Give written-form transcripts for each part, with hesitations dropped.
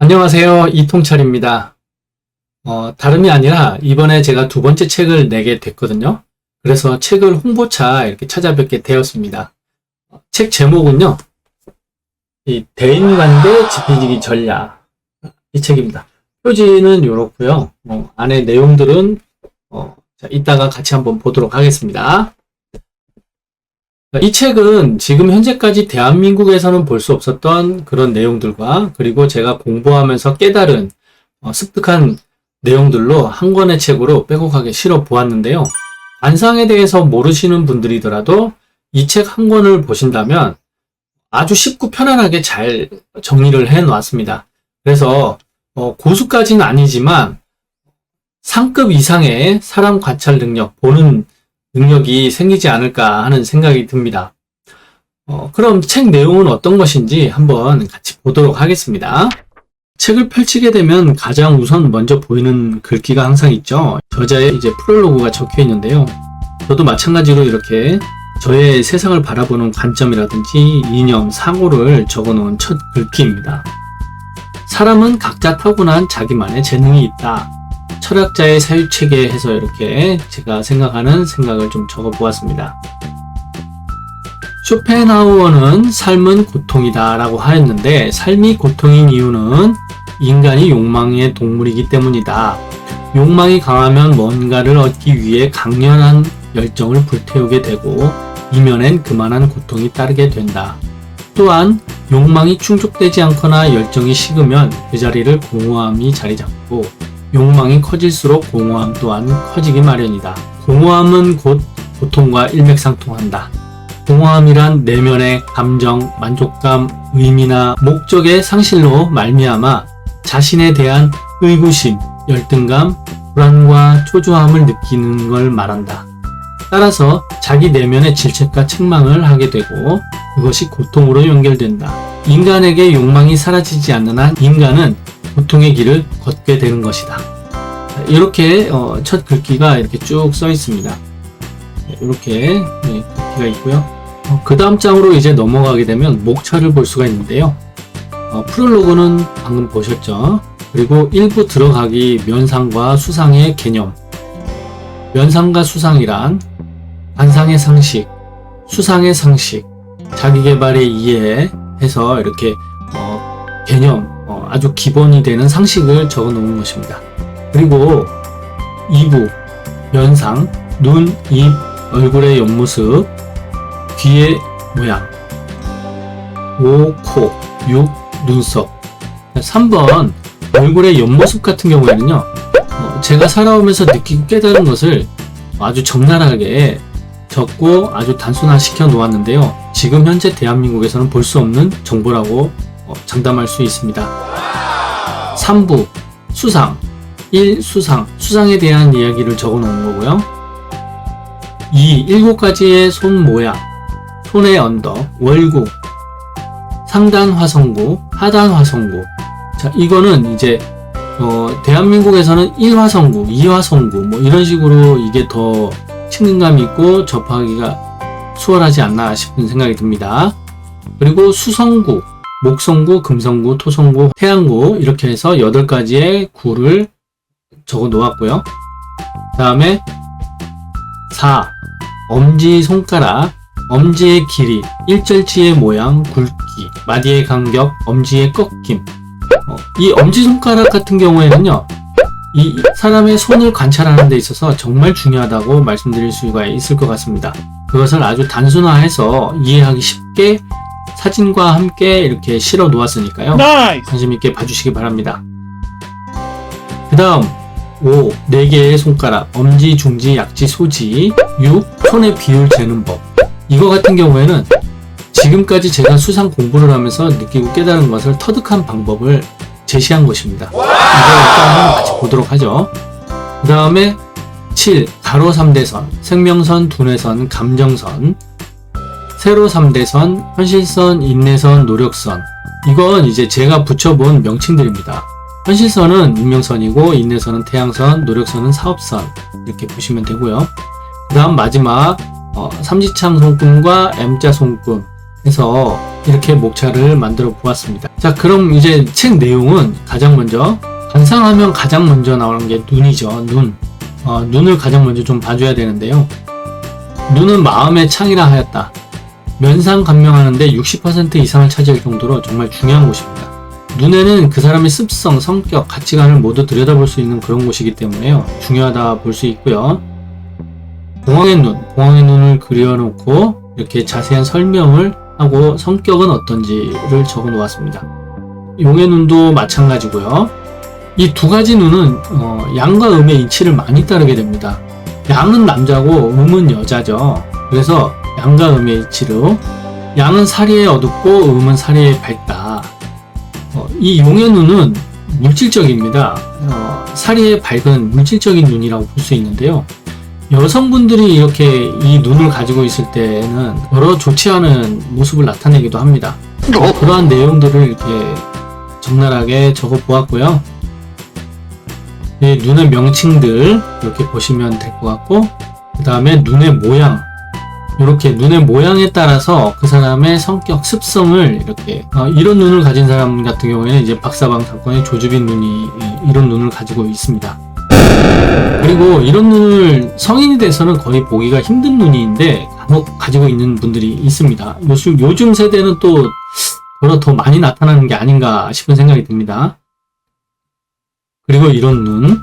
안녕하세요. 이통철입니다. 다름이 아니라 이번에 제가 두 번째 책을 내게 됐거든요. 그래서 책을 홍보차 이렇게 찾아뵙게 되었습니다. 책 제목은요. 이 대인관계 지피지기 전략. 이 책입니다. 표지는 이렇고요. 안에 내용들은 이따가 같이 한번 보도록 하겠습니다. 이 책은 지금 현재까지 대한민국에서는 볼 수 없었던 그런 내용들과 그리고 제가 공부하면서 깨달은 습득한 내용들로 한 권의 책으로 빼곡하게 실어 보았는데요. 관상에 대해서 모르시는 분들이더라도 이 책 한 권을 보신다면 아주 쉽고 편안하게 잘 정리를 해 놓았습니다. 그래서 고수까지는 아니지만 상급 이상의 사람 관찰 능력, 보는 능력이 생기지 않을까 하는 생각이 듭니다. 그럼 책 내용은 어떤 것인지 한번 같이 보도록 하겠습니다. 책을 펼치게 되면 가장 우선 먼저 보이는 글귀가 항상 있죠. 저자의 이제 프롤로그가 적혀 있는데요. 저도 마찬가지로 이렇게 저의 세상을 바라보는 관점이라든지 이념, 사고를 적어 놓은 첫 글귀입니다. 사람은 각자 타고난 자기만의 재능이 있다. 철학자의 사유체계 해서 이렇게 제가 생각하는 생각을 좀 적어 보았습니다. 쇼펜하우어는 삶은 고통이다 라고 하였는데 삶이 고통인 이유는 인간이 욕망의 동물이기 때문이다. 욕망이 강하면 뭔가를 얻기 위해 강렬한 열정을 불태우게 되고 이면엔 그만한 고통이 따르게 된다. 또한 욕망이 충족되지 않거나 열정이 식으면 그 자리를 공허함이 자리 잡고 욕망이 커질수록 공허함 또한 커지기 마련이다. 공허함은 곧 고통과 일맥상통한다. 공허함이란 내면의 감정, 만족감, 의미나 목적의 상실로 말미암아 자신에 대한 의구심, 열등감, 불안과 초조함을 느끼는 걸 말한다. 따라서 자기 내면의 질책과 책망을 하게 되고 그것이 고통으로 연결된다. 인간에게 욕망이 사라지지 않는 한 인간은 고통의 길을 걷게 되는 것이다. 이렇게 첫 글귀가 이렇게 쭉 써 있습니다. 이렇게 글귀가 있고요. 그 다음 장으로 이제 넘어가게 되면 목차를 볼 수가 있는데요. 프롤로그는 방금 보셨죠? 그리고 일부 들어가기 면상과 수상의 개념. 면상과 수상이란 관상의 상식, 수상의 상식, 자기개발의 이해해서 이렇게 개념, 아주 기본이 되는 상식을 적어 놓은 것입니다. 그리고 2부, 면상, 눈, 입, 얼굴의 옆모습, 귀의 모양, 5, 코, 6, 눈썹. 3번, 얼굴의 옆모습 같은 경우에는요, 제가 살아오면서 느끼고 깨달은 것을 아주 적나라하게 적고 아주 단순화시켜 놓았는데요. 지금 현재 대한민국에서는 볼 수 없는 정보라고 장담할 수 있습니다. 3부 수상 1. 수상에 대한 이야기를 적어 놓은 거고요. 2. 7가지의 손 모양, 손의 언덕, 월구, 상단 화성구, 하단 화성구. 자, 이거는 이제 대한민국에서는 1화성구, 2화성구 뭐 이런 식으로 이게 더 친근감 있고 접하기가 수월하지 않나 싶은 생각이 듭니다. 그리고 수성구, 목성구, 금성구, 토성구, 태양구 이렇게 해서 8가지의 구를 적어 놓았고요. 그 다음에 4. 엄지손가락, 엄지의 길이, 일절지의 모양, 굵기, 마디의 간격, 엄지의 꺾임. 이 엄지손가락 같은 경우에는요. 이 사람의 손을 관찰하는 데 있어서 정말 중요하다고 말씀드릴 수가 있을 것 같습니다. 그것을 아주 단순화해서 이해하기 쉽게 사진과 함께 이렇게 실어 놓았으니까요. 관심 있게 봐주시기 바랍니다. 그 다음 5. 4개의 손가락, 엄지, 중지, 약지, 소지. 6. 손의 비율 재는 법. 이거 같은 경우에는 지금까지 제가 수상 공부를 하면서 느끼고 깨달은 것을 터득한 방법을 제시한 것입니다. 이거 일단 같이 보도록 하죠. 그 다음에 7. 가로 3대선, 생명선, 두뇌선, 감정선, 세로 3대선, 현실선, 인내선, 노력선. 이건 이제 제가 붙여본 명칭들입니다. 현실선은 운명선이고 인내선은 태양선, 노력선은 사업선 이렇게 보시면 되고요. 그 다음 마지막 삼지창 손금과 M자 손금 해서 이렇게 목차를 만들어 보았습니다. 자, 그럼 이제 책 내용은 가장 먼저 관상하면 가장 먼저 나오는 게 눈이죠. 눈을 가장 먼저 좀 봐줘야 되는데요. 눈은 마음의 창이라 하였다. 면상감명하는데 60% 이상을 차지할 정도로 정말 중요한 곳입니다. 눈에는 그 사람의 습성, 성격, 가치관을 모두 들여다볼 수 있는 그런 곳이기 때문에요. 중요하다 볼 수 있고요. 봉황의 눈을 그려놓고 이렇게 자세한 설명을 하고 성격은 어떤지를 적어 놓았습니다. 용의 눈도 마찬가지고요. 이 두 가지 눈은 양과 음의 이치를 많이 따르게 됩니다. 양은 남자고 음은 여자죠. 그래서 양과 음의 이치로 양은 사리에 어둡고 음은 사리에 밝다. 이 용의 눈은 물질적입니다. 사리에 밝은 물질적인 눈이라고 볼 수 있는데요. 여성분들이 이렇게 이 눈을 가지고 있을 때는 여러 좋지 않은 모습을 나타내기도 합니다. 그러한 내용들을 이렇게 적나라하게 적어 보았고요. 이 눈의 명칭들 이렇게 보시면 될 것 같고, 그 다음에 눈의 모양, 이렇게 눈의 모양에 따라서 그 사람의 성격, 습성을 이렇게 이런 눈을 가진 사람 같은 경우에는 이제 박사방 사건의 조주빈 눈이 이런 눈을 가지고 있습니다. 그리고 이런 눈을 성인이 돼서는 거의 보기가 힘든 눈인데 간혹 가지고 있는 분들이 있습니다. 요즘 세대는 또 더 많이 나타나는 게 아닌가 싶은 생각이 듭니다. 그리고 이런 눈,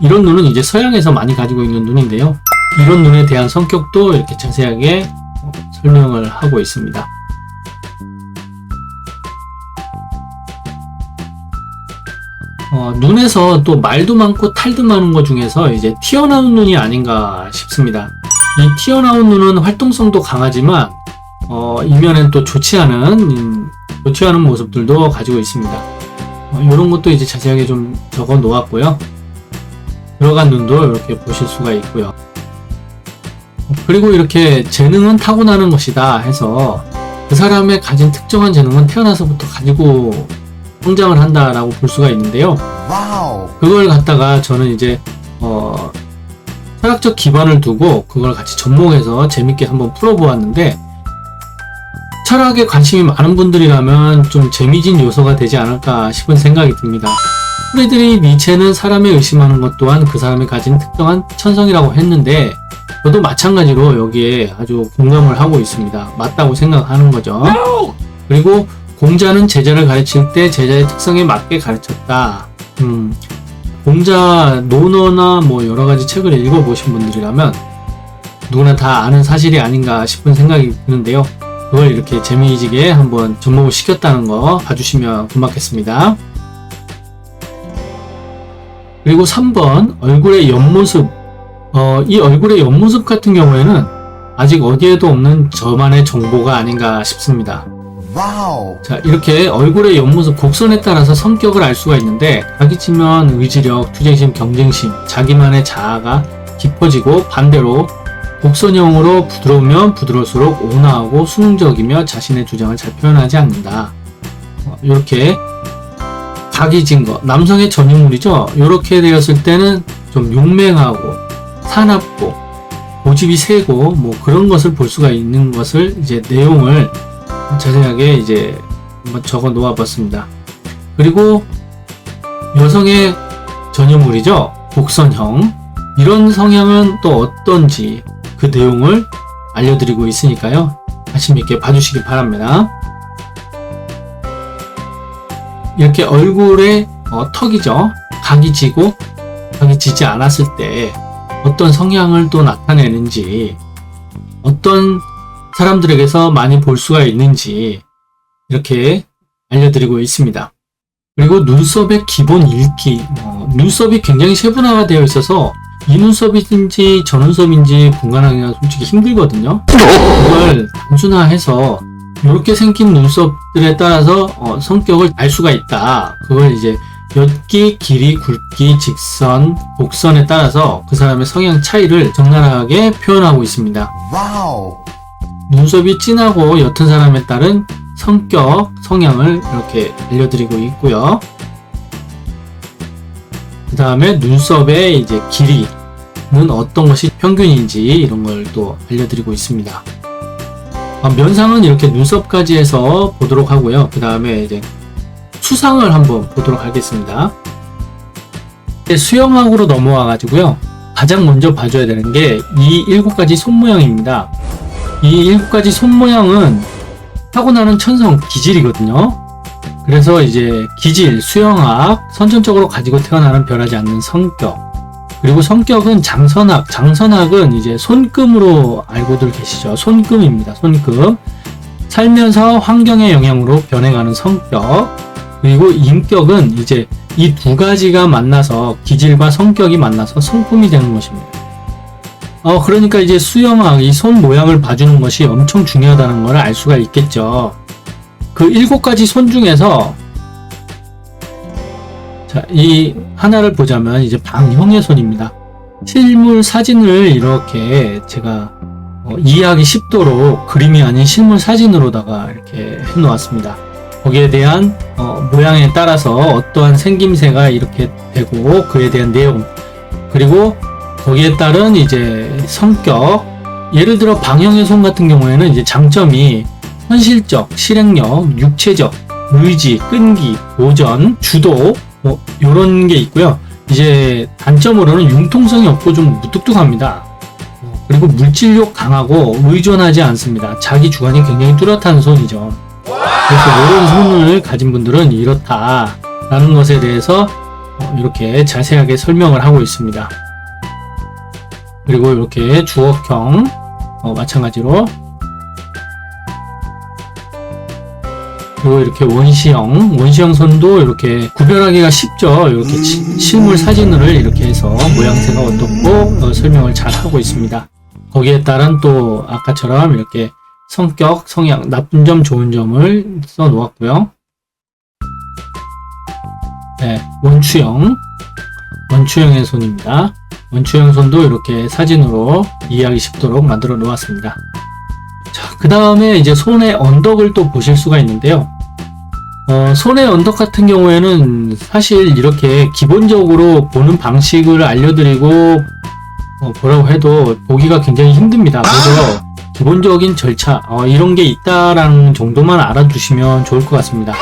이런 눈은 이제 서양에서 많이 가지고 있는 눈인데요. 이런 눈에 대한 성격도 이렇게 자세하게 설명을 하고 있습니다. 눈에서 또 말도 많고 탈도 많은 것 중에서 이제 튀어나온 눈이 아닌가 싶습니다. 이 튀어나온 눈은 활동성도 강하지만 이면엔 또 좋지 않은 모습들도 가지고 있습니다. 이런 것도 이제 자세하게 좀 적어 놓았고요. 들어간 눈도 이렇게 보실 수가 있고요. 그리고 이렇게 재능은 타고나는 것이다 해서 그 사람의 가진 특정한 재능은 태어나서부터 가지고 성장을 한다라고 볼 수가 있는데요. 그걸 갖다가 저는 이제 철학적 기반을 두고 그걸 같이 접목해서 재밌게 한번 풀어보았는데, 철학에 관심이 많은 분들이라면 좀 재미진 요소가 되지 않을까 싶은 생각이 듭니다. 프리드리히 니체는 사람이 의심하는 것 또한 그 사람이 가진 특정한 천성이라고 했는데, 저도 마찬가지로 여기에 아주 공감을 하고 있습니다. 맞다고 생각하는 거죠. 그리고 공자는 제자를 가르칠 때 제자의 특성에 맞게 가르쳤다. 공자 논어나 뭐 여러 가지 책을 읽어보신 분들이라면 누구나 다 아는 사실이 아닌가 싶은 생각이 드는데요. 그걸 이렇게 재미지게 한번 접목을 시켰다는 거 봐주시면 고맙겠습니다. 그리고 3번 얼굴의 옆모습. 이 얼굴의 옆모습 같은 경우에는 아직 어디에도 없는 저만의 정보가 아닌가 싶습니다. 자, 이렇게 얼굴의 옆모습 곡선에 따라서 성격을 알 수가 있는데, 각이 치면 의지력, 투쟁심, 경쟁심, 자기만의 자아가 깊어지고, 반대로 곡선형으로 부드러우면 부드러울수록 온화하고 수능적이며 자신의 주장을 잘 표현하지 않는다. 이렇게 각이 진 거, 남성의 전유물이죠. 이렇게 되었을 때는 좀 용맹하고 사납고 고집이 세고 뭐 그런 것을 볼 수가 있는 것을 이제 내용을 자세하게 이제 한번 적어 놓아 봤습니다. 그리고 여성의 전유물이죠. 곡선형. 이런 성향은 또 어떤지 그 내용을 알려드리고 있으니까요. 관심 있게 봐주시기 바랍니다. 이렇게 얼굴에 턱이죠. 각이 지고 각이 지지 않았을 때 어떤 성향을 또 나타내는지, 어떤 사람들에게서 많이 볼 수가 있는지 이렇게 알려드리고 있습니다. 그리고 눈썹의 기본 읽기. 눈썹이 굉장히 세분화가 되어 있어서 이 눈썹인지 저 눈썹인지 분간하기가 솔직히 힘들거든요. 그걸 단순화해서 이렇게 생긴 눈썹들에 따라서 성격을 알 수가 있다. 그걸 이제 옅기, 길이, 굵기, 직선, 곡선에 따라서 그 사람의 성향 차이를 적나라하게 표현하고 있습니다. 눈썹이 진하고 옅은 사람에 따른 성격, 성향을 이렇게 알려드리고 있고요. 그 다음에 눈썹의 이제 길이는 어떤 것이 평균인지 이런 걸 또 알려드리고 있습니다. 면상은 이렇게 눈썹까지 해서 보도록 하고요. 그 다음에 이제 수상을 한번 보도록 하겠습니다. 수영학으로 넘어와 가지고요. 가장 먼저 봐줘야 되는 게 이 7가지 손 모양입니다. 이 7가지 손 모양은 타고나는 천성 기질이거든요. 그래서 이제 기질, 수영학, 선천적으로 가지고 태어나는 변하지 않는 성격, 그리고 성격은 장선학, 장선학은 이제 손금으로 알고들 계시죠. 손금입니다. 손금. 살면서 환경의 영향으로 변해가는 성격, 그리고 인격은 이제 이 두 가지가 만나서 기질과 성격이 만나서 성품이 되는 것입니다. 그러니까 이제 수영학, 이 손 모양을 봐주는 것이 엄청 중요하다는 걸 알 수가 있겠죠. 그 7가지 손 중에서 자, 이 하나를 보자면 이제 방형의 손입니다. 실물 사진을 이렇게 제가 이해하기 쉽도록 그림이 아닌 실물 사진으로다가 이렇게 해 놓았습니다. 거기에 대한 모양에 따라서 어떠한 생김새가 이렇게 되고 그에 대한 내용, 그리고 거기에 따른 이제 성격. 예를 들어 방형의 손 같은 경우에는 이제 장점이 현실적, 실행력, 육체적, 의지, 끈기, 도전, 주도 요런 게 있고요. 이제 단점으로는 융통성이 없고 좀 무뚝뚝합니다. 그리고 물질욕 강하고 의존하지 않습니다. 자기 주관이 굉장히 뚜렷한 손이죠. 그래서 이런 손을 가진 분들은 이렇다라는 것에 대해서 이렇게 자세하게 설명을 하고 있습니다. 그리고 이렇게 주걱형 마찬가지로, 그리고 이렇게 원시형 손도 이렇게 구별하기가 쉽죠. 이렇게 실물 사진을 이렇게 해서 모양새가 어떻고 설명을 잘 하고 있습니다. 거기에 따른 또 아까처럼 이렇게 성격, 성향, 나쁜 점, 좋은 점을 써 놓았고요. 네, 원추형의 손입니다. 원추형 손도 이렇게 사진으로 이해하기 쉽도록 만들어 놓았습니다. 자, 그 다음에 이제 손의 언덕을 또 보실 수가 있는데요. 손의 언덕 같은 경우에는 사실 이렇게 기본적으로 보는 방식을 알려드리고 뭐라고 해도 보기가 굉장히 힘듭니다. 그래서 기본적인 절차 이런 게 있다라는 정도만 알아두시면 좋을 것 같습니다.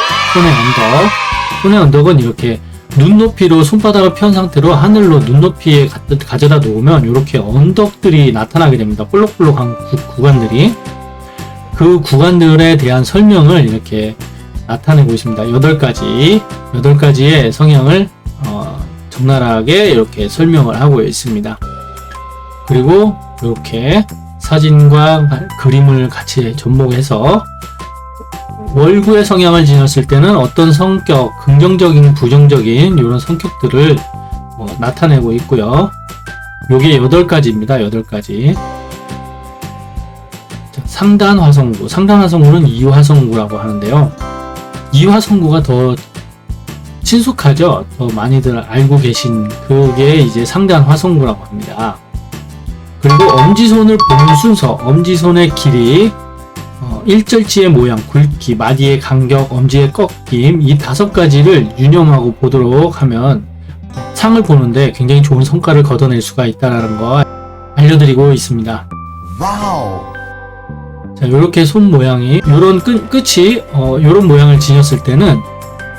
손의 언덕은 이렇게 눈높이로 손바닥을 편 상태로 하늘로 눈높이에 가져다 놓으면 이렇게 언덕들이 나타나게 됩니다. 볼록볼록한 구간들이. 그 구간들에 대한 설명을 이렇게 나타내고 있습니다. 8가지의 성향을 적나라하게 이렇게 설명을 하고 있습니다. 그리고 이렇게 사진과 그림을 같이 접목해서 월구의 성향을 지녔을 때는 어떤 성격, 긍정적인, 부정적인 이런 성격들을 나타내고 있고요. 요게 8가지입니다. 8가지. 상단화성구. 상단화성구는 이화성구라고 하는데요. 이화성구가 더 친숙하죠? 더 많이들 알고 계신 그게 이제 상단화성구라고 합니다. 그리고 엄지손을 보는 순서, 엄지손의 길이, 일절지의 모양, 굵기, 마디의 간격, 엄지의 꺾임, 이 5가지를 유념하고 보도록 하면 상을 보는데 굉장히 좋은 성과를 거둬낼 수가 있다는 거 알려드리고 있습니다. 와우. 자, 요렇게 손 모양이, 요런 끝이, 요런 모양을 지녔을 때는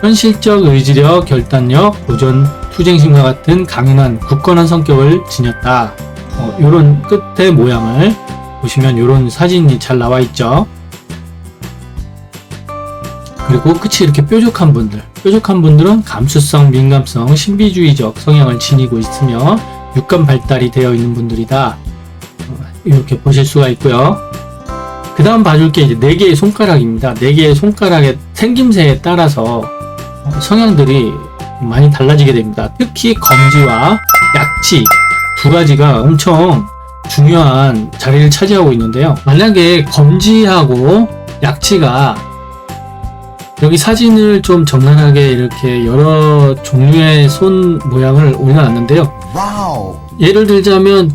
현실적 의지력, 결단력, 도전, 투쟁심과 같은 강인한, 굳건한 성격을 지녔다. 요런 끝의 모양을 보시면 요런 사진이 잘 나와 있죠. 그리고 끝이 이렇게 뾰족한 분들은 감수성, 민감성, 신비주의적 성향을 지니고 있으며 육감 발달이 되어 있는 분들이다. 이렇게 보실 수가 있고요. 그 다음 봐줄 게 이제 4개의 손가락입니다. 4개의 손가락의 생김새에 따라서 성향들이 많이 달라지게 됩니다. 특히 검지와 약지 2가지가 엄청 중요한 자리를 차지하고 있는데요. 만약에 검지하고 약지가, 여기 사진을 좀 적나라하게 이렇게 여러 종류의 손 모양을 올려놨는데요. 와우. 예를 들자면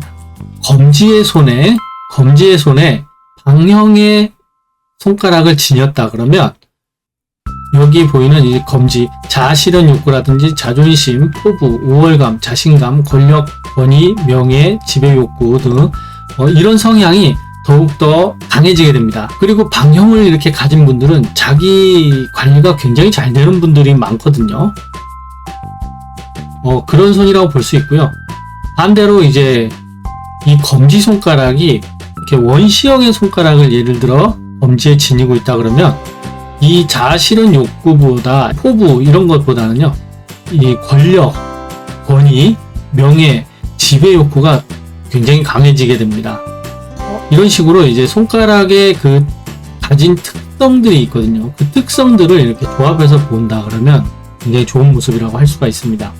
검지의 손에 방형의 손가락을 지녔다 그러면 여기 보이는 이 검지, 자아실현 욕구라든지 자존심, 포부, 우월감, 자신감, 권력, 권위, 명예, 지배 욕구 등 이런 성향이 더욱더 강해지게 됩니다. 그리고 방형을 이렇게 가진 분들은 자기 관리가 굉장히 잘 되는 분들이 많거든요. 그런 손이라고 볼 수 있고요. 반대로 이제 이 검지손가락이 이렇게 원시형의 손가락을 예를 들어 검지에 지니고 있다 그러면 이 자아실현 욕구보다 포부 이런 것보다는요, 이 권력, 권위, 명예, 지배 욕구가 굉장히 강해지게 됩니다. 이런 식으로 이제 손가락의 그 가진 특성들이 있거든요. 그 특성들을 이렇게 조합해서 본다 그러면 굉장히 좋은 모습이라고 할 수가 있습니다.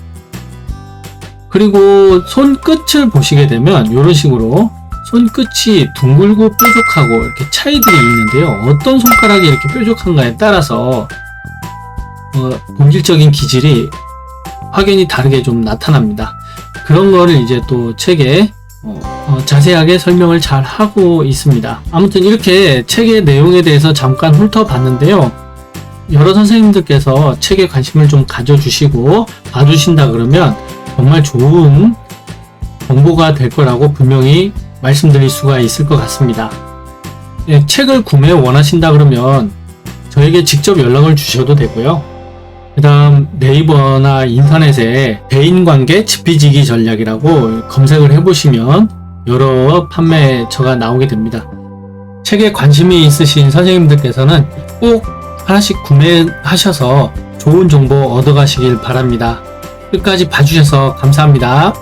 그리고 손끝을 보시게 되면 이런 식으로 손끝이 둥글고 뾰족하고 이렇게 차이들이 있는데요. 어떤 손가락이 이렇게 뾰족한가에 따라서 본질적인 기질이 확연히 다르게 좀 나타납니다. 그런 거를 이제 또 책에 자세하게 설명을 잘 하고 있습니다. 아무튼 이렇게 책의 내용에 대해서 잠깐 훑어봤는데요. 여러 선생님들께서 책에 관심을 좀 가져주시고 봐주신다 그러면 정말 좋은 정보가 될 거라고 분명히 말씀드릴 수가 있을 것 같습니다. 네, 책을 구매 원하신다 그러면 저에게 직접 연락을 주셔도 되고요. 그 다음 네이버나 인터넷에 대인관계 지피지기 전략이라고 검색을 해보시면 여러 판매처가 나오게 됩니다. 책에 관심이 있으신 선생님들께서는 꼭 하나씩 구매하셔서 좋은 정보 얻어가시길 바랍니다. 끝까지 봐주셔서 감사합니다.